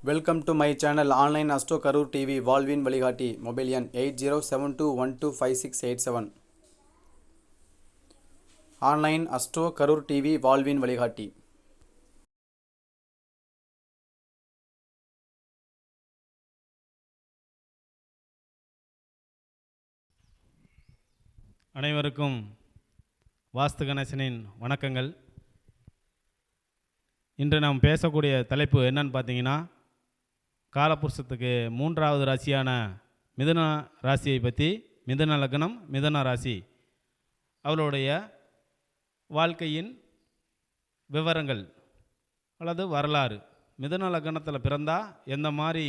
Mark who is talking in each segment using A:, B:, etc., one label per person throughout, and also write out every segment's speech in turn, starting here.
A: Welcome to my channel online astro Karur TV வாழ்வின் வழிகாட்டி. Mobile எண் 8072125687. ஆன்லைன் அஸ்ட்ரோ கரூர் டிவி வாழ்வின் வழிகாட்டி.
B: அனைவருக்கும் வாஸ்து கணேசனின் வணக்கங்கள். இன்று நாம் பேசக்கூடிய தலைப்பு என்னன்னு பார்த்தீங்கன்னா, காலபுருஷத்துக்கு மூன்றாவது ராசியான மிதுன ராசியை பற்றி, மிதுன லக்னம் மிதுன ராசி அவளுடைய வாழ்க்கையின் விவரங்கள் அல்லது வரலாறு. மிதுன லக்னத்தில் பிறந்தால் எந்த மாதிரி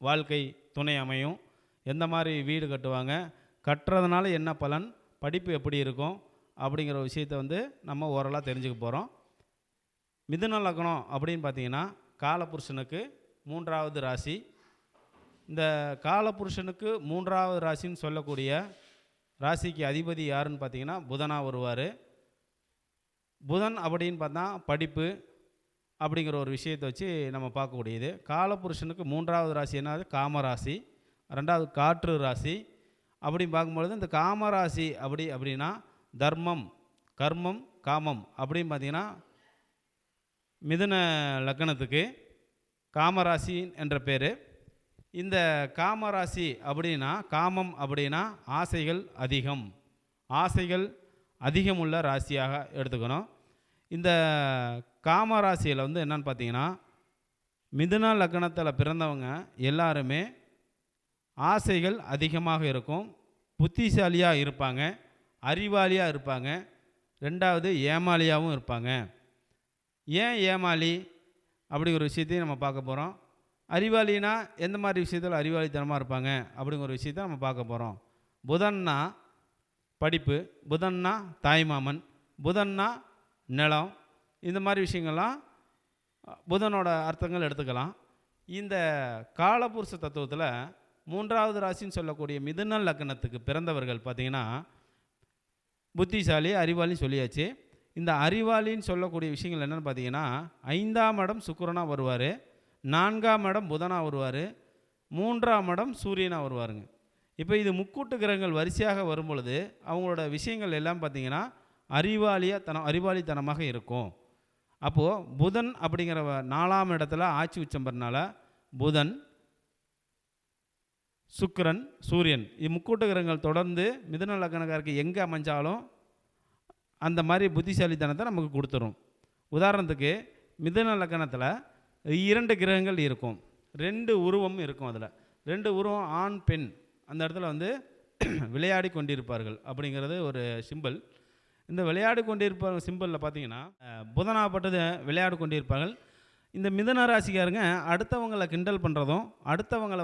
B: வாழ்க்கை துணை அமையும், எந்த மாதிரி வீடு கட்டுவாங்க, கட்டுறதுனால என்ன பலன், படிப்பு எப்படி இருக்கும் அப்படிங்கிற விஷயத்தை நம்ம ஓரளாக தெரிஞ்சுக்க போகிறோம். மிதுன லக்னம் அப்படின்னு பார்த்தீங்கன்னா காலபுருஷனுக்கு மூன்றாவது ராசி. இந்த காலபுருஷனுக்கு மூன்றாவது ராசின்னு சொல்லக்கூடிய ராசிக்கு அதிபதி யாருன்னு பார்த்தீங்கன்னா புதனாக வருவார். புதன் அப்படின்னு பார்த்தா படிப்பு அப்படிங்கிற ஒரு விஷயத்தை வச்சு நம்ம பார்க்கக்கூடியது. காலபுருஷனுக்கு மூன்றாவது ராசி என்னது, காமராசி. ரெண்டாவது காற்று ராசி. அப்படின்னு பார்க்கும்பொழுது இந்த காமராசி அப்படின்னா தர்மம், கர்மம், காமம் அப்படின்னு பார்த்தீங்கன்னா மிதுன லக்னத்துக்கு காமராசி என்ற பேர். இந்த காமராசி அப்படின்னா, காமம் அப்படின்னா ஆசைகள் அதிகம், ஆசைகள் அதிகம் உள்ள ராசியாக எடுத்துக்கணும். இந்த காமராசியில் என்னன்னு பார்த்தீங்கன்னா, மிதுன லக்னத்தில் பிறந்தவங்க எல்லாருமே ஆசைகள் அதிகமாக இருக்கும், புத்திசாலியாக இருப்பாங்க, அறிவாளியாக இருப்பாங்க, ரெண்டாவது ஏமாளியாகவும் இருப்பாங்க. ஏன் ஏமாளி அப்படிங்கிற விஷயத்தையும் நம்ம பார்க்க போகிறோம். அறிவாளினா எந்த மாதிரி விஷயத்தில் அறிவாளித்தனமாக இருப்பாங்க அப்படிங்கிற விஷயத்தை நம்ம பார்க்க போகிறோம். புதன்னா படிப்பு, புதன்னா தாய்மாமன், புதன்னா நிலம், இந்த மாதிரி விஷயங்கள்லாம் புதனோட அர்த்தங்கள் எடுத்துக்கலாம். இந்த காலபுருஷ தத்துவத்தில் மூன்றாவது ராசின்னு சொல்லக்கூடிய மிதுன லக்னத்துக்கு பிறந்தவர்கள் பார்த்திங்கன்னா புத்திசாலி, அறிவாளின்னு சொல்லியாச்சு. இந்த அறிவாளின்னு சொல்லக்கூடிய விஷயங்கள் என்னென்னு பார்த்தீங்கன்னா, 5ஆம் இடம் சுக்கிரனாக வருவார், 4ஆம் இடம் புதனாக வருவார், 3ஆம் இடம் சூரியனாக வருவாருங்க. இப்போ இது முக்கூட்டு கிரகங்கள் வரிசையாக வரும் பொழுது அவங்களோட விஷயங்கள் எல்லாம் பார்த்திங்கன்னா அறிவாளித்தனமாக இருக்கும். அப்போது புதன் அப்படிங்கிற 4ஆம் இடத்துல ஆட்சி உச்சம் பெறனால புதன், சுக்கிரன், சூரியன் முக்கூட்டு கிரகங்கள் தொடர்ந்து மிதுன லக்னக்காரருக்கு எங்கே அமைஞ்சாலும் அந்த மாதிரி புத்திசாலித்தனத்தை நமக்கு கொடுத்துரும். உதாரணத்துக்கு மிதுன லக்னத்தில் 2 கிரகங்கள் இருக்கும், 2 உருவம் இருக்கும். அதில் 2 உருவம் ஆண் பெண் அந்த இடத்துல விளையாடி கொண்டிருப்பார்கள் அப்படிங்கிறது ஒரு சிம்பிள். இந்த விளையாடி கொண்டிருப்ப சிம்பிளில் பார்த்தீங்கன்னா புதனாகப்பட்டது விளையாடி கொண்டிருப்பார்கள். இந்த மிதுன ராசிக்காரங்க அடுத்தவங்களை கிண்டல் பண்ணுறதும், அடுத்தவங்களை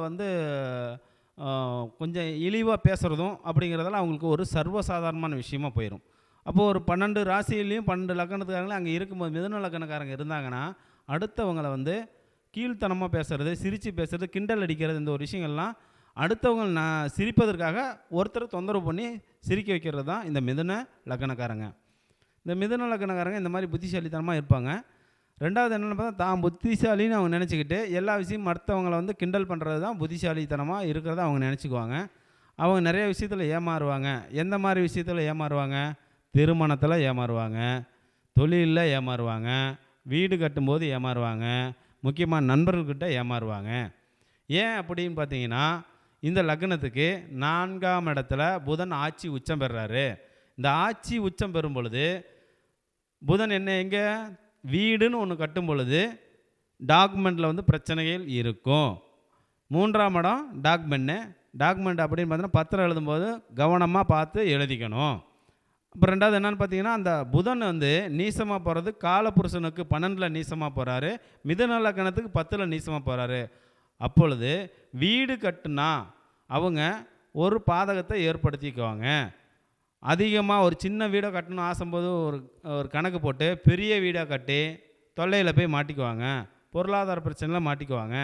B: கொஞ்சம் இழிவாக பேசுகிறதும் அப்படிங்கிறதெல்லாம் அவங்களுக்கு ஒரு சர்வசாதாரணமான விஷயமாக போயிடும். அப்போது ஒரு 12 ராசியிலையும் 12 லக்னத்துக்காரங்களும் அங்கே இருக்கும்போது மிதுன லக்னக்காரங்க இருந்தாங்கன்னா அடுத்தவங்களை கீழ்த்தனமாக பேசுகிறது, சிரித்து பேசுகிறது, கிண்டல் அடிக்கிறது, இந்த ஒரு விஷயங்கள்லாம் அடுத்தவங்க சிரிப்பதற்காக ஒருத்தர் தொந்தரவு பண்ணி சிரிக்க வைக்கிறது தான் இந்த மிதுன லக்னக்காரங்க. இந்த மிதுன லக்னக்காரங்க இந்த மாதிரி புத்திசாலித்தனமாக இருப்பாங்க. ரெண்டாவது என்னென்னு பார்த்தா, தான் புத்திசாலின்னு அவங்க நினச்சிக்கிட்டு எல்லா விஷயம் மற்றவங்களை கிண்டல் பண்ணுறது தான் புத்திசாலித்தனமாக இருக்கிறத அவங்க நினச்சிக்குவாங்க. அவங்க நிறைய விஷயத்தில் ஏமாறுவாங்க. எந்த மாதிரி விஷயத்தில் ஏமாறுவாங்க? திருமணத்தில் ஏமாறுவாங்க, தொழிலில் ஏமாறுவாங்க, வீடு கட்டும்போது ஏமாறுவாங்க, முக்கியமாக நண்பர்கள்கிட்ட ஏமாறுவாங்க. ஏன் அப்படின்னு பார்த்தீங்கன்னா, இந்த லக்னத்துக்கு 4ஆம் இடத்துல புதன் ஆட்சி உச்சம் பெறுறாரு. இந்த ஆட்சி உச்சம் பெறும் பொழுது புதன் எங்கே வீடுன்னு ஒன்று கட்டும் பொழுது டாக்குமெண்ட்டில் பிரச்சனைகள் இருக்கும். 3ஆம் இடம் டாக்குமெண்ட் அப்படின்னு பார்த்தீங்கன்னா பத்திரம் எழுதும்போது கவனமாக பார்த்து எழுதிக்கணும். அப்புறம் ரெண்டாவது என்னென்னு பார்த்தீங்கன்னா, அந்த புதன் நீசமாக போகிறது காலபுருஷனுக்கு 12 நீசமாக போகிறாரு, மிதுன லக்னத்துக்கு 10 நீசமாக போகிறாரு. அப்பொழுது வீடு கட்டுனா அவங்க ஒரு பாதகத்தை ஏற்படுத்திக்குவாங்க. அதிகமாக ஒரு சின்ன வீடை கட்டணும் ஆசைம்போது ஒரு கணக்கு போட்டு பெரிய வீடாக கட்டி தொல்லையில் போய் மாட்டிக்குவாங்க, பொருளாதார பிரச்சனையில் மாட்டிக்குவாங்க.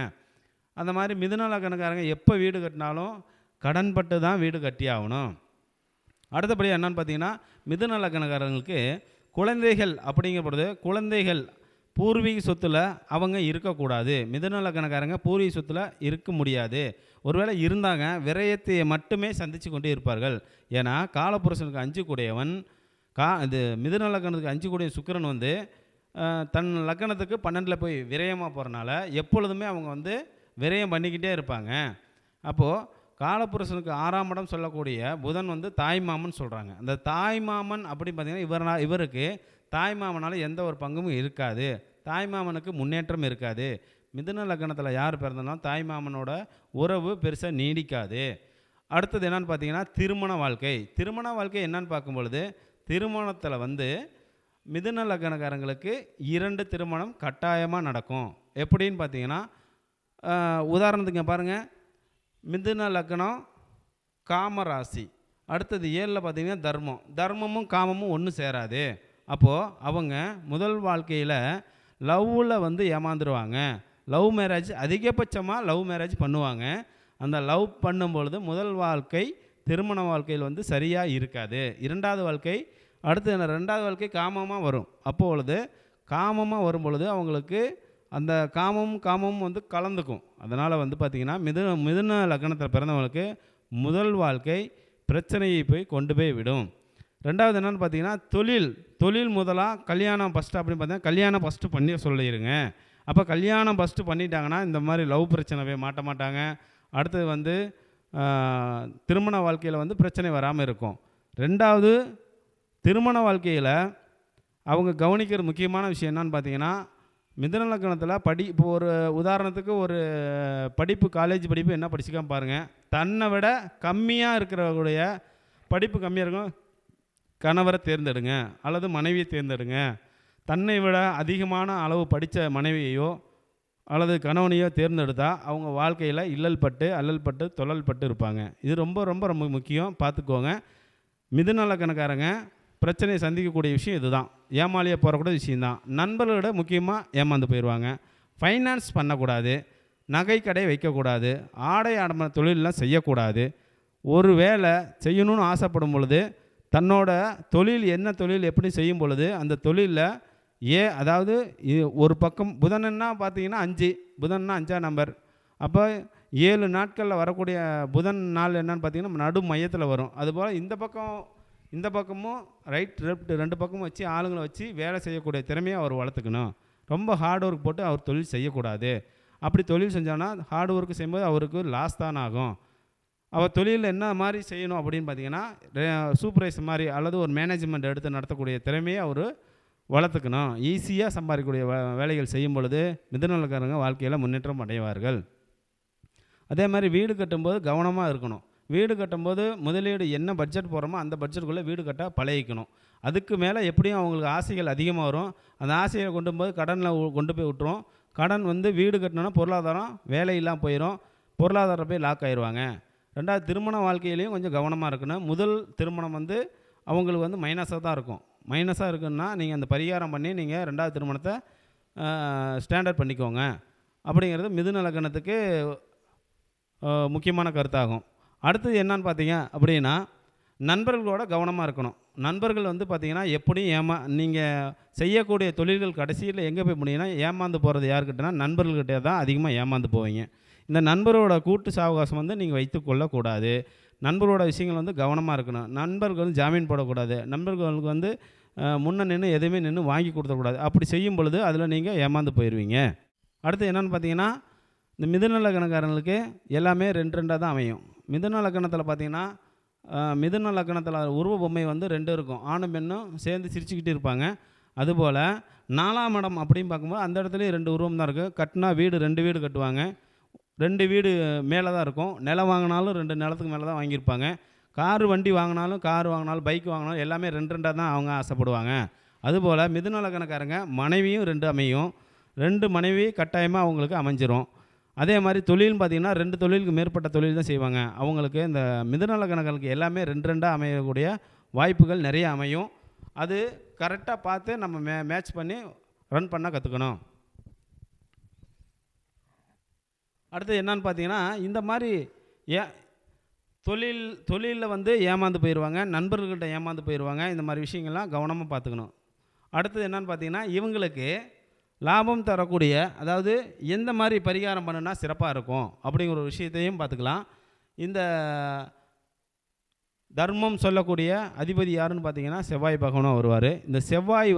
B: அந்த மாதிரி மிதுன லக்னக்காரங்க எப்போ வீடு கட்டினாலும் கடன்பட்டு தான் வீடு கட்டி ஆகணும். அடுத்தபடியாக என்னென்னு பார்த்தீங்கன்னா, மிதுன லக்னக்காரங்களுக்கு குழந்தைகள் அப்படிங்கிற பொழுது குழந்தைகள் பூர்வீக சொத்தில் அவங்க இருக்கக்கூடாது. மிதுன லக்னக்காரங்க பூர்வீக சொத்தில் இருக்க முடியாது. ஒருவேளை இருந்தாங்க விரயத்தை மட்டுமே சந்தித்து கொண்டே இருப்பார்கள். ஏன்னா காலபுருஷனுக்கு 5 கூடையவன் இது மிதுன லக்னத்துக்கு 5 கூடிய சுக்கிரன் வந்து தன் லக்னத்துக்கு 12ல் போய் விரயமாக போகிறனால எப்பொழுதுமே அவங்க வந்து விரயம் பண்ணிக்கிட்டே இருப்பாங்க. அப்போது காலபுருஷனுக்கு 6ஆம் இடம் சொல்லக்கூடிய புதன் வந்து தாய்மாமன் சொல்கிறாங்க. அந்த தாய்மாமன் அப்படின்னு பார்த்தீங்கன்னா இவருக்கு தாய்மாமனால் எந்த ஒரு பங்கும் இருக்காது. தாய்மாமனுக்கு முன்னேற்றம் இருக்காது. மிதுன லக்னத்தில் யார் பிறந்தனாலும் தாய்மாமனோட உறவு பெருசாக நீடிக்காது. அடுத்தது என்னென்னு பார்த்தீங்கன்னா திருமண வாழ்க்கை. திருமண வாழ்க்கை என்னன்னு பார்க்கும்பொழுது திருமணத்தில் வந்து மிதுன லக்னக்காரங்களுக்கு 2 திருமணம் கட்டாயமாக நடக்கும். எப்படின்னு பார்த்தீங்கன்னா உதாரணத்துக்கு பாருங்கள், மிதுன லக்னம் காமராசி, அடுத்தது 7ல் பார்த்தீங்கன்னா தர்மமும் காமமும் ஒன்று சேராது. அப்போது அவங்க முதல் வாழ்க்கையில் லவ்வில் வந்து ஏமாந்துருவாங்க. லவ் மேரேஜ் அதிகபட்சமாக லவ் மேரேஜ் பண்ணுவாங்க. அந்த லவ் பண்ணும்பொழுது முதல் வாழ்க்கை திருமண வாழ்க்கையில் வந்து சரியாக இருக்காது. 2வது வாழ்க்கை அடுத்து 2வது வாழ்க்கை காமமாக வரும். அப்பொழுது காமமாக வரும்பொழுது அவங்களுக்கு அந்த காமமும் வந்து கலந்துக்கும். அதனால் வந்து பார்த்திங்கன்னா மிதுன லக்னத்தில் பிறந்தவங்களுக்கு முதல் வாழ்க்கை பிரச்சனையை போய் கொண்டு போய் விடும். 2வது என்னென்னு பார்த்தீங்கன்னா தொழில் முதலாக கல்யாணம் ஃபஸ்ட்டு அப்படின்னு பார்த்தீங்கன்னா கல்யாணம் ஃபஸ்ட்டு பண்ணி சொல்லிடுங்க. அப்போ கல்யாணம் ஃபஸ்ட்டு பண்ணிட்டாங்கன்னா இந்த மாதிரி லவ் பிரச்சனை போய் மாட்ட மாட்டாங்க. அடுத்தது வந்து திருமண வாழ்க்கையில் வந்து பிரச்சனை வராமல் இருக்கும். 2வது திருமண வாழ்க்கையில் அவங்க கவனிக்கிற முக்கியமான விஷயம் என்னன்னு பார்த்தீங்கன்னா மிதுன லக்னத்தில் இப்போ ஒரு உதாரணத்துக்கு ஒரு காலேஜ் படிப்பு என்ன படிச்சுக்காம பாருங்கள். தன்னை விட கம்மியாக இருக்கிறவங்களுடைய படிப்பு கம்மியாக இருக்கும் கணவரை தேர்ந்தெடுங்க அல்லது மனைவியை தேர்ந்தெடுங்க. தன்னை விட அதிகமான அளவு படித்த மனைவியையோ அல்லது கணவனையோ தேர்ந்தெடுத்தால் அவங்க வாழ்க்கையில் அல்லல் பட்டு தொழல் பட்டு இருப்பாங்க. இது ரொம்ப ரொம்ப ரொம்ப முக்கியம், பார்த்துக்கோங்க. மிதுன லக்னக்காரங்க பிரச்சனையை சந்திக்கக்கூடிய விஷயம் இதுதான். ஏமாளியாக போகக்கூடிய விஷயந்தான். நண்பர்களோட முக்கியமாக ஏமாந்து போயிடுவாங்க. ஃபைனான்ஸ் பண்ணக்கூடாது, நகை கடை வைக்கக்கூடாது, ஆடை ஆடம்பர தொழிலெலாம் செய்யக்கூடாது. ஒரு வேலை செய்யணும்னு ஆசைப்படும் பொழுது தன்னோட என்ன தொழில் எப்படி செய்யும் பொழுது அந்த தொழிலில் அதாவது ஒரு பக்கம் புதன்னா பார்த்தீங்கன்னா 5, புதன்னா 5ஆம் நம்பர். அப்போ 7 நாட்களில் வரக்கூடிய புதன் நாள் என்னன்னு பார்த்தீங்கன்னா நடு மையத்தில் வரும். அதுபோல் இந்த பக்கமும் ரைட் லெஃப்ட் 2 பக்கமும் வச்சு ஆளுங்களை வச்சு வேலை செய்யக்கூடிய திறமையை அவர் வளர்த்துக்கணும். ரொம்ப ஹார்ட் ஒர்க் போட்டு அவர் தொழில் செய்யக்கூடாது. அப்படி தொழில் செஞ்சோன்னா ஹார்ட் ஒர்க் செய்யும்போது அவருக்கு லாஸ் தான் ஆகும். அவர் தொழிலில் என்ன மாதிரி செய்யணும் அப்படின்னு பார்த்தீங்கன்னா சூப்பர்வைசர் மாதிரி அல்லது ஒரு மேனேஜ்மெண்ட் எடுத்து நடத்தக்கூடிய திறமையை அவர் வளர்த்துக்கணும். ஈஸியாக சம்பாதிக்கக்கூடிய வேலைகள் செய்யும் பொழுது மிதுன லக்னக்காரங்க வாழ்க்கையில் முன்னேற்றம் அடைவார்கள். அதே மாதிரி வீடு கட்டும்போது கவனமாக இருக்கணும். வீடு கட்டும்போது முதலீடு என்ன பட்ஜெட் போகிறோமோ அந்த பட்ஜெட்டுக்குள்ளே வீடு கட்ட பழகிக்கணும். அதுக்கு மேலே எப்படியும் அவங்களுக்கு ஆசைகள் அதிகமாக வரும். அந்த ஆசையை கடனில் கொண்டு போய் விட்டுரும். கடன் வந்து வீடு கட்டினோன்னா பொருளாதாரம் வேலையெல்லாம் போயிடும், பொருளாதாரம் போய் லாக் ஆயிடுவாங்க. 2வது திருமண வாழ்க்கையிலையும் கொஞ்சம் கவனமாக இருக்கணும். முதல் திருமணம் வந்து அவங்களுக்கு வந்து மைனஸாக தான் இருக்கும். மைனஸாக இருக்குன்னா நீங்கள் அந்த பரிகாரம் பண்ணி நீங்கள் 2வது திருமணத்தை ஸ்டாண்டர்ட் பண்ணிக்கோங்க அப்படிங்கிறது மிதுன லக்னத்துக்கு முக்கியமான கருத்தாகும். அடுத்தது என்னன்னு பார்த்தீங்க அப்படின்னா நண்பர்களோட கவனமாக இருக்கணும். நண்பர்கள் வந்து பார்த்திங்கன்னா எப்படியும் நீங்கள் செய்யக்கூடிய தொழில்கள் கடைசியில் எங்கே போய் முடியும்னா ஏமாந்து போகிறது யாருக்கிட்டனா நண்பர்கள்கிட்ட தான் அதிகமாக ஏமாந்து போவீங்க. இந்த நண்பரோட கூட்டு சாவகாசம் வந்து நீங்கள் வைத்துக்கொள்ளக்கூடாது. நண்பரோட விஷயங்கள் வந்து கவனமாக இருக்கணும். நண்பர்கள் வந்து ஜாமீன் போடக்கூடாது. நண்பர்களுக்கு வந்து நின்று எதுவுமே நின்று வாங்கி கொடுத்துடக்கூடாது. அப்படி செய்யும் பொழுது அதில் நீங்கள் ஏமாந்து போயிடுவீங்க. அடுத்து என்னென்னு பார்த்தீங்கன்னா இந்த மிதுன லக்னக்காரங்களுக்கு எல்லாமே 2 தான் அமையும். மிதுன லக்னத்தில் பார்த்தீங்கன்னா மிதுன லக்னத்தில் உருவ பொம்மை வந்து 2 இருக்கும். ஆணும் பெண்ணும் சேர்ந்து சிரிச்சுக்கிட்டு இருப்பாங்க. அதுபோல் 4ஆம் இடம் அப்படின்னு பார்க்கும்போது அந்த இடத்துலையும் 2 உருவம் தான் இருக்குது. கட்டினா 2 வீடு கட்டுவாங்க. 2 வீடு மேலே தான் இருக்கும். நிலம் வாங்கினாலும் 2 நிலத்துக்கு மேலே தான் வாங்கியிருப்பாங்க. வண்டி வாங்கினாலும் பைக் வாங்கினாலும் எல்லாமே 2 தான் அவங்க ஆசைப்படுவாங்க. அதுபோல் மிதுன லக்னக்காரங்க மனைவியும் 2 அமையும். 2 மனைவி கட்டாயமாக அவங்களுக்கு அமைஞ்சிரும். அதே மாதிரி தொழில்னு பார்த்திங்கன்னா 2 தொழிலுக்கு மேற்பட்ட தொழில் தான் செய்வாங்க. அவங்களுக்கு இந்த மிதுன லக்னங்களுக்கு எல்லாமே 2 அமையக்கூடிய வாய்ப்புகள் நிறைய அமையும். அது கரெக்டாக பார்த்து நம்ம மேட்ச் பண்ணி ரன் பண்ண கற்றுக்கணும். அடுத்து என்னன்னு பார்த்தீங்கன்னா இந்த மாதிரி தொழிலில் வந்து ஏமாந்து போயிடுவாங்க, நண்பர்கள்கிட்ட ஏமாந்து போயிடுவாங்க. இந்த மாதிரி விஷயங்கள்லாம் கவனமாக பார்த்துக்கணும். அடுத்தது என்னன்னு பார்த்தீங்கன்னா இவங்களுக்கு லாபம் தரக்கூடிய, அதாவது எந்த மாதிரி பரிகாரம் பண்ணுனா சிறப்பாக இருக்கும் அப்படிங்கிற ஒரு விஷயத்தையும் பார்த்துக்கலாம். இந்த தர்மம் சொல்லக்கூடிய அதிபதி யாருன்னு பார்த்தீங்கன்னா செவ்வாய் பகவானும் வருவார். இந்த செவ்வாய்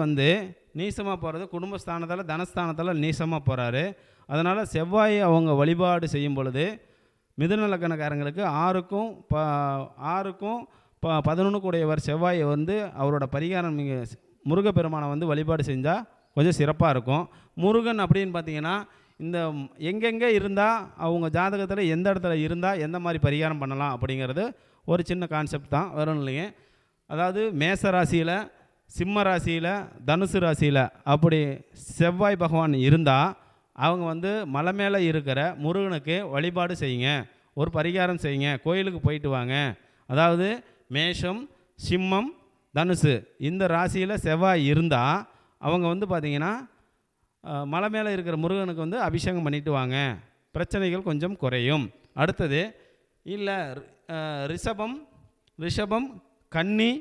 B: நீசமாக போகிறது குடும்பஸ்தானத்தில், தனஸ்தானத்தில் நீசமாக போகிறாரு. அதனால் செவ்வாய் அவங்க வழிபாடு செய்யும் பொழுது மிதுன லக்னக்காரங்களுக்கு 6க்கும் 11 கூடையவர் செவ்வாய் அவரோட பரிகாரம் நீங்கள் முருகப்பெருமானை வழிபாடு செஞ்சால் கொஞ்சம் சிறப்பாக இருக்கும். முருகன் அப்படின்னு பார்த்தீங்கன்னா இந்த எங்கெங்கே இருந்தால் அவங்க ஜாதகத்தில் எந்த இடத்துல இருந்தால் எந்த மாதிரி பரிகாரம் பண்ணலாம் அப்படிங்கிறது ஒரு சின்ன கான்செப்ட் தான், வரும் இல்லைங்க. அதாவது மேச ராசியில், சிம்ம ராசியில், தனுசு ராசியில் அப்படி செவ்வாய் பகவான் இருந்தால் அவங்க மலை மேலே இருக்கிற முருகனுக்கு வழிபாடு செய்யுங்க, ஒரு பரிகாரம் செய்யுங்க, கோயிலுக்கு போயிட்டு வாங்க. அதாவது மேஷம், சிம்மம், தனுசு இந்த ராசியில் செவ்வாய் இருந்தால் அவங்க பார்த்திங்கன்னா மலை மேலே இருக்கிற முருகனுக்கு அபிஷேகம் பண்ணிட்டு வாங்க, பிரச்சனைகள் கொஞ்சம் குறையும். அடுத்தது இல்லை ரிஷபம், கன்னி,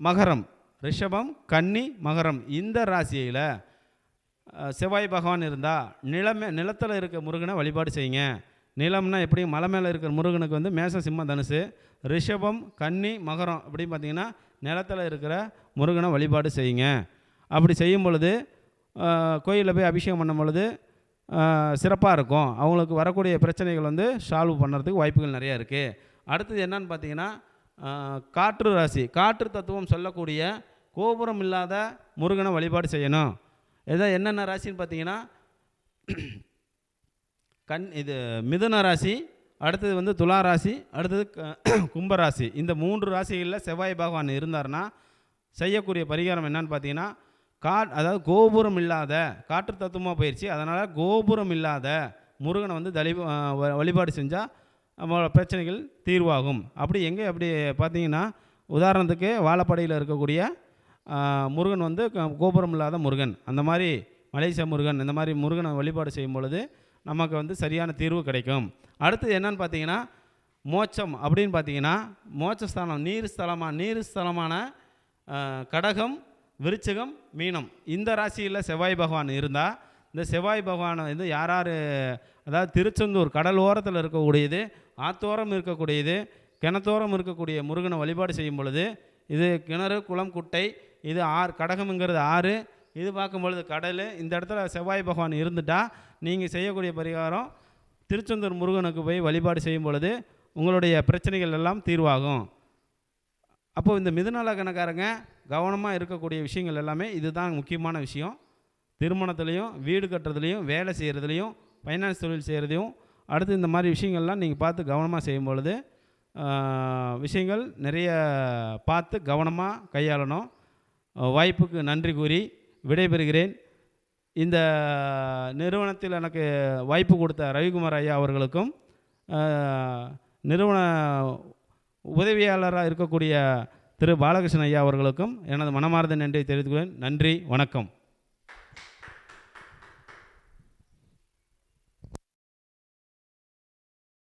B: மகரம், ரிஷபம், கன்னி, மகரம் இந்த ராசியில் செவ்வாய் பகவான் இருந்தால் நிலத்தில் இருக்க முருகனை வழிபாடு செய்யுங்க. நிலம்னா எப்படி, மலை மேலே இருக்கிற முருகனுக்கு மேசம், சிம்மம், தனுசு, ரிஷபம், கன்னி, மகரம் அப்படின்னு பார்த்தீங்கன்னா நிலத்தில் இருக்கிற முருகனை வழிபாடு செய்யுங்க. அப்படி செய்யும் பொழுது கோயிலில் போய் அபிஷேகம் பண்ணும் பொழுது சிறப்பாக இருக்கும். அவங்களுக்கு வரக்கூடிய பிரச்சனைகள் சால்வ் பண்ணுறதுக்கு வாய்ப்புகள் நிறையா இருக்குது. அடுத்தது என்னன்னு பார்த்தீங்கன்னா காற்று ராசி, காற்று தத்துவம் சொல்லக்கூடிய கோபுரம் இல்லாத முருகனை வழிபாடு செய்யணும். என்னென்ன ராசின்னு பார்த்தீங்கன்னா இது மிதுன ராசி, அடுத்தது துலா ராசி, அடுத்தது கும்பராசி. இந்த 3 ராசிகளில் செவ்வாய் பகவான் இருந்தார்னா செய்யக்கூடிய பரிகாரம் என்னன்னு பார்த்தீங்கன்னா அதாவது கோபுரம் இல்லாத, காற்று தத்துவமாக போயிடுச்சு, அதனால் கோபுரம் இல்லாத முருகனை வழிபாடு செஞ்சால் நம்மளோட பிரச்சனைகள் தீர்வாகும். அப்படி பார்த்தீங்கன்னா உதாரணத்துக்கு வாழப்படையில் இருக்கக்கூடிய முருகன் கோபுரம் இல்லாத முருகன், அந்த மாதிரி மலேசியா முருகன், இந்த மாதிரி முருகனை வழிபாடு செய்யும் பொழுது நமக்கு சரியான தீர்வு கிடைக்கும். அடுத்தது என்னன்னு பார்த்தீங்கன்னா மோட்சம் அப்படின்னு பார்த்தீங்கன்னா மோட்சஸ்தானம், நீர் ஸ்தலமான கடகம், விருச்சிகம், மீனம் இந்த ராசியில் செவ்வாய் பகவான் இருந்தால் இந்த செவ்வாய் பகவானை யார் அதாவது திருச்செந்தூர் கடல் ஓரத்தில் இருக்கக்கூடியது, ஆத்தோரம் இருக்கக்கூடியது, கிணத்தோரம் இருக்கக்கூடிய முருகனை வழிபாடு செய்யும் பொழுது இது கிணறு, குளம், குட்டை, இது கடகம்ங்கிறது ஆறு, இது பார்க்கும்பொழுது கடல், இந்த இடத்துல செவ்வாய் பகவான் இருந்துட்டால் நீங்கள் செய்யக்கூடிய பரிகாரம் திருச்செந்தூர் முருகனுக்கு போய் வழிபாடு செய்யும் பொழுது உங்களுடைய பிரச்சனைகள் எல்லாம் தீர்வாகும். அப்போது இந்த மிதுன லக்னக்காரங்க கவனமாக இருக்கக்கூடிய விஷயங்கள் எல்லாமே இதுதான் முக்கியமான விஷயம். திருமணத்துலேயும், வீடு கட்டுறதுலையும், வேலை செய்கிறதுலையும், ஃபைனான்ஸ் தொழில் செய்கிறதையும், அடுத்து இந்த மாதிரி விஷயங்கள்லாம் நீங்கள் பார்த்து கவனமாக செய்யும் பொழுது விஷயங்கள் நிறைய பார்த்து கவனமாக கையாளணும். வாய்ப்புக்கு நன்றி கூறி விடைபெறுகிறேன். இந்த நிறுவனத்தில் எனக்கு வாய்ப்பு கொடுத்த ரவிக்குமார் ஐயா அவர்களுக்கும், நிறுவன உதவியாளராக இருக்கக்கூடிய திரு பாலகிருஷ்ணன் ஐயா அவர்களுக்கும் எனது மனமார்ந்த நன்றியை தெரிவித்துக்கிறேன். நன்றி, வணக்கம்.